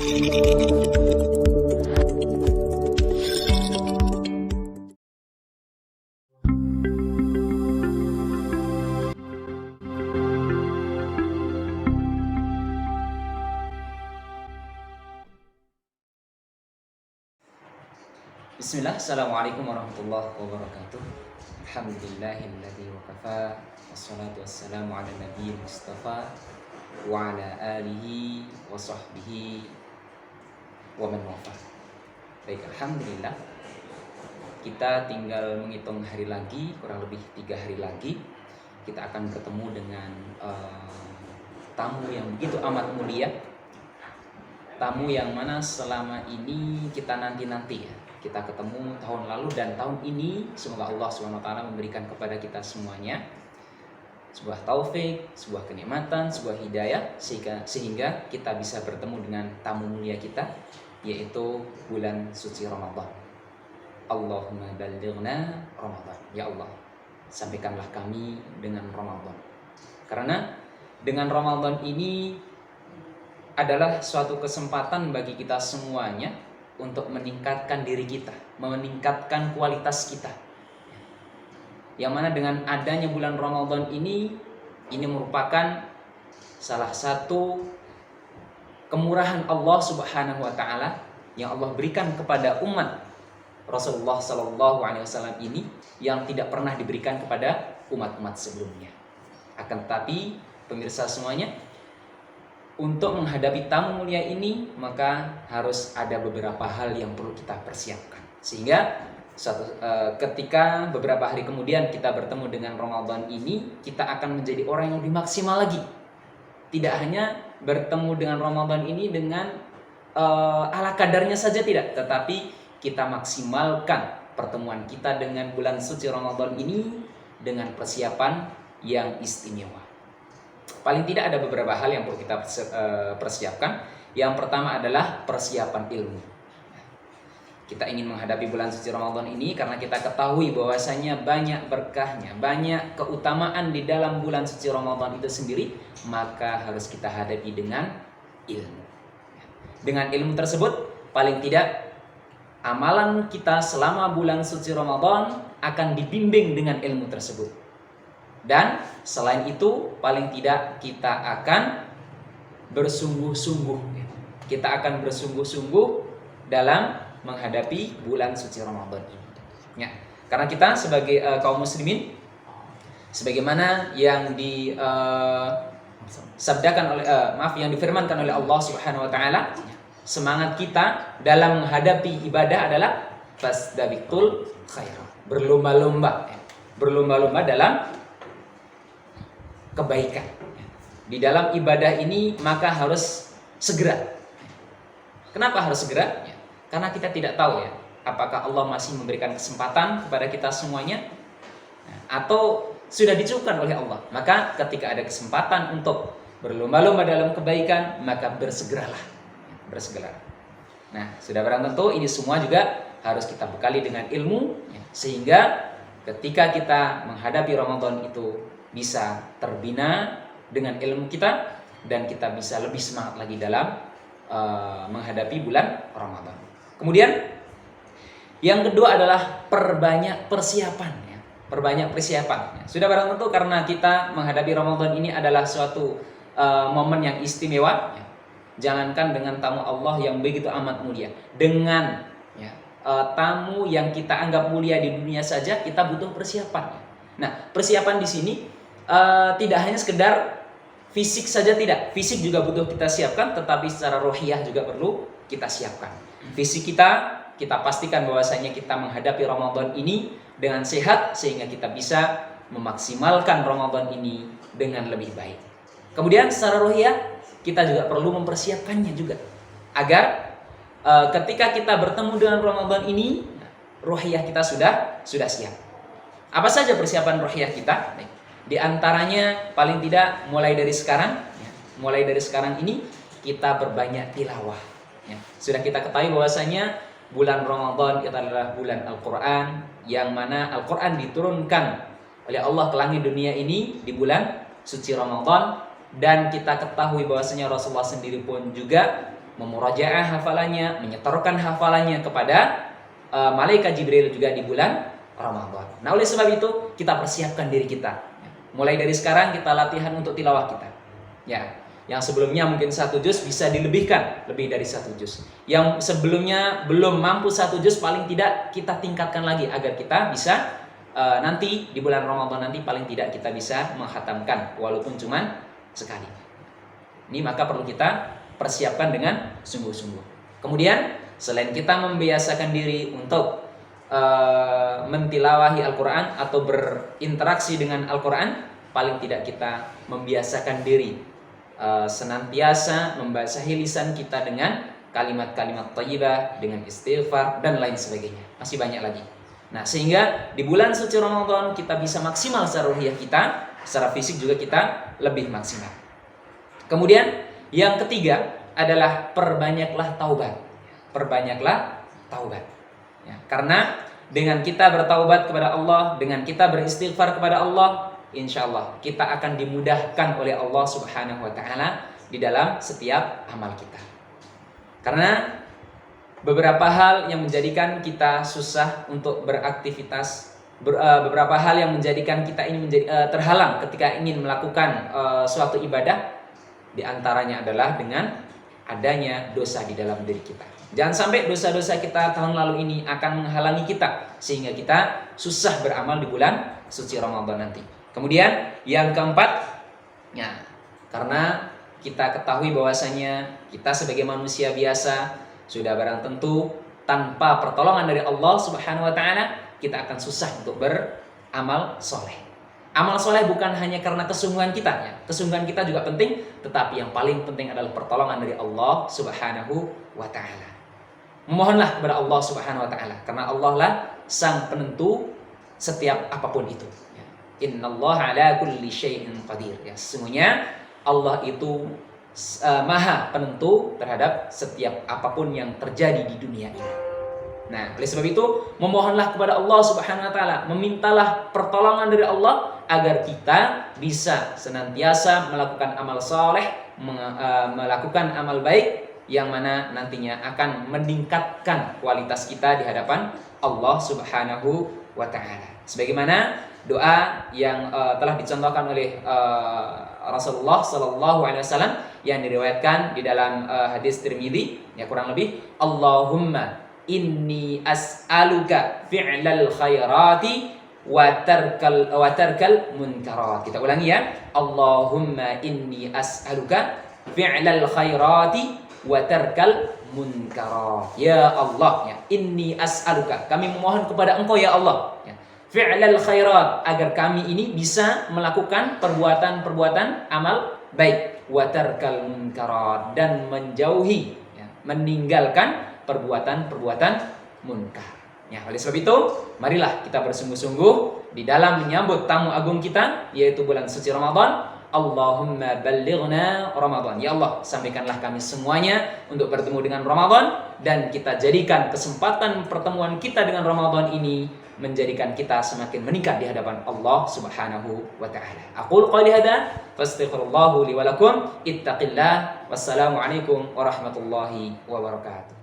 Bismillah, Assalamualaikum warahmatullahi wabarakatuh. Alhamdulillahilladzi wa kafa, wassalatu wassalamu ala nabiyil mustafa wa ala alihi wa sahbihi wa man wafa. Baik, Alhamdulillah, kita tinggal menghitung hari lagi, kurang lebih 3 hari lagi kita akan bertemu dengan tamu yang begitu amat mulia, tamu yang mana selama ini kita nanti-nanti ya. Kita ketemu tahun lalu dan tahun ini, semoga Allah SWT memberikan kepada kita semuanya sebuah taufik, sebuah kenikmatan, sebuah hidayah sehingga kita bisa bertemu dengan tamu mulia kita, yaitu bulan suci Ramadan. Allahumma ballighna Ramadan. Ya Allah, sampaikanlah kami dengan Ramadan. Karena dengan Ramadan ini adalah suatu kesempatan bagi kita semuanya untuk meningkatkan diri kita, meningkatkan kualitas kita. Yang mana dengan adanya bulan Ramadan ini merupakan salah satu kemurahan Allah Subhanahu wa taala yang Allah berikan kepada umat Rasulullah sallallahu alaihi wasallam ini yang tidak pernah diberikan kepada umat-umat sebelumnya. Akan tetapi pemirsa semuanya, untuk menghadapi tamu mulia ini maka harus ada beberapa hal yang perlu kita persiapkan. Sehingga ketika beberapa hari kemudian kita bertemu dengan Ramadan ini, kita akan menjadi orang yang lebih maksimal lagi. Tidak hanya bertemu dengan Ramadan ini dengan ala kadarnya saja tidak, tetapi kita maksimalkan pertemuan kita dengan bulan suci Ramadan ini dengan persiapan yang istimewa. Paling tidak ada beberapa hal yang perlu kita persiapkan. Yang pertama adalah persiapan ilmu. Kita ingin menghadapi bulan suci Ramadan ini karena kita ketahui bahwasanya banyak berkahnya, banyak keutamaan di dalam bulan suci Ramadan itu sendiri, maka harus kita hadapi dengan ilmu. Dengan ilmu tersebut, paling tidak amalan kita selama bulan suci Ramadan akan dibimbing dengan ilmu tersebut. Dan selain itu, paling tidak kita akan bersungguh-sungguh. Kita akan bersungguh-sungguh dalam menghadapi bulan suci Ramadan ini. Ya, karena kita sebagai kaum muslimin, sebagaimana yang yang difirmankan oleh Allah Subhanahu wa taala, semangat kita dalam menghadapi ibadah adalah fasdabiqul khairat. Berlomba-lomba dalam kebaikan. Di dalam ibadah ini maka harus segera. Kenapa harus segera? Ya, karena kita tidak tahu ya, apakah Allah masih memberikan kesempatan kepada kita semuanya atau sudah dicukupkan oleh Allah. Maka ketika ada kesempatan untuk berlomba-lomba dalam kebaikan, maka bersegeralah. Nah, sudah barang tentu ini semua juga harus kita bekali dengan ilmu ya, sehingga ketika kita menghadapi Ramadan itu bisa terbina dengan ilmu kita dan kita bisa lebih semangat lagi dalam menghadapi bulan Ramadan. Kemudian yang kedua adalah perbanyak persiapan ya. Sudah barang tentu karena kita menghadapi Ramadan ini adalah suatu momen yang istimewa ya. Jangankan dengan tamu Allah yang begitu amat mulia, dengan ya, tamu yang kita anggap mulia di dunia saja kita butuh persiapan. Nah, persiapan di sini tidak hanya sekedar fisik saja tidak. Fisik juga butuh kita siapkan, tetapi secara rohiyah juga perlu kita siapkan. Fisik kita pastikan bahwasanya kita menghadapi Ramadan ini dengan sehat sehingga kita bisa memaksimalkan Ramadan ini dengan lebih baik. Kemudian secara rohiyah kita juga perlu mempersiapkannya juga agar ketika kita bertemu dengan Ramadan ini, rohiyah kita sudah siap. Apa saja persiapan rohiyah kita? Baik. Di antaranya paling tidak mulai dari sekarang ini kita berbanyak tilawah. Ya. Sudah kita ketahui bahwasanya bulan Ramadan itu adalah bulan Al-Quran, yang mana Al-Quran diturunkan oleh Allah ke langit dunia ini di bulan suci Ramadan. Dan kita ketahui bahwasanya Rasulullah sendiri pun juga memurajaah hafalannya, menyetorkan hafalannya kepada malaikat Jibril juga di bulan Ramadan. Nah, oleh sebab itu kita persiapkan diri kita. Mulai dari sekarang kita latihan untuk tilawah kita. Ya, yang sebelumnya mungkin 1 juz bisa dilebihkan lebih dari 1 juz. Yang sebelumnya belum mampu 1 juz paling tidak kita tingkatkan lagi agar kita bisa nanti di bulan Ramadan nanti paling tidak kita bisa menghatamkan walaupun cuma sekali. Ini maka perlu kita persiapkan dengan sungguh-sungguh. Kemudian selain kita membiasakan diri untuk mentilawahi Al-Quran atau berinteraksi dengan Al-Quran, paling tidak kita membiasakan diri senantiasa membasahi lisan kita dengan kalimat-kalimat thayyibah, dengan istighfar dan lain sebagainya. Masih banyak lagi. Nah, sehingga di bulan suci Ramadan kita bisa maksimal secara ruhiyah kita, secara fisik juga kita lebih maksimal. Kemudian yang ketiga adalah perbanyaklah taubat. Perbanyaklah taubat. Ya, karena dengan kita bertaubat kepada Allah, dengan kita beristighfar kepada Allah, insya Allah kita akan dimudahkan oleh Allah Subhanahu wa Ta'ala di dalam setiap amal kita. Karena beberapa hal yang menjadikan kita susah untuk beraktivitas, beberapa hal yang menjadikan kita ini terhalang ketika ingin melakukan suatu ibadah, di antaranya adalah dengan adanya dosa di dalam diri kita. Jangan sampai dosa-dosa kita tahun lalu ini akan menghalangi kita sehingga kita susah beramal di bulan suci Ramadan nanti. Kemudian yang keempat, ya, karena kita ketahui bahwasanya kita sebagai manusia biasa sudah barang tentu tanpa pertolongan dari Allah Subhanahu wa Ta'ala kita akan susah untuk beramal soleh. Amal soleh bukan hanya karena kesungguhan kita, ya. Kesungguhan kita juga penting, tetapi yang paling penting adalah pertolongan dari Allah Subhanahu wa Ta'ala. Memohonlah kepada Allah Subhanahu wa Ta'ala, karena Allah lah sang penentu setiap apapun itu. Innallaha ala kulli syai'in qadir. Ya, sesungguhnya Allah itu maha penentu terhadap setiap apapun yang terjadi di dunia ini. Nah, oleh sebab itu memohonlah kepada Allah Subhanahu wa Ta'ala, memintalah pertolongan dari Allah agar kita bisa senantiasa melakukan amal soleh, melakukan amal baik yang mana nantinya akan meningkatkan kualitas kita di hadapan Allah Subhanahu wa Ta'ala. Sebagaimana doa yang telah dicontohkan oleh Rasulullah Sallallahu Alaihi Wasallam yang diriwayatkan di dalam hadis Tirmidzi, ya kurang lebih, Allahumma inni as'aluka fi'lal khairati wa tarkal munkarat. Kita ulangi ya. Allahumma inni as'aluka fi'lal khairati wa tarkal munkarat. Ya Allah, ya, inni as'aluka, kami memohon kepada Engkau ya Allah, ya, fi'lal khairat, agar kami ini bisa melakukan perbuatan-perbuatan amal baik, wa tarkal munkarat, dan menjauhi, ya, meninggalkan perbuatan-perbuatan munkar. Ya, oleh sebab itu, marilah kita bersungguh-sungguh di dalam menyambut tamu agung kita, yaitu bulan suci Ramadan. Allahumma ballighna Ramadan. Ya Allah, sampaikanlah kami semuanya untuk bertemu dengan Ramadan, dan kita jadikan kesempatan pertemuan kita dengan Ramadan ini menjadikan kita semakin meningkat di hadapan Allah Subhanahu wa Ta'ala. Aqulu qouli hadza fastaghfirullahu li wa lakum. Ittaqillah. Wassalamu alaikum warahmatullahi wabarakatuh.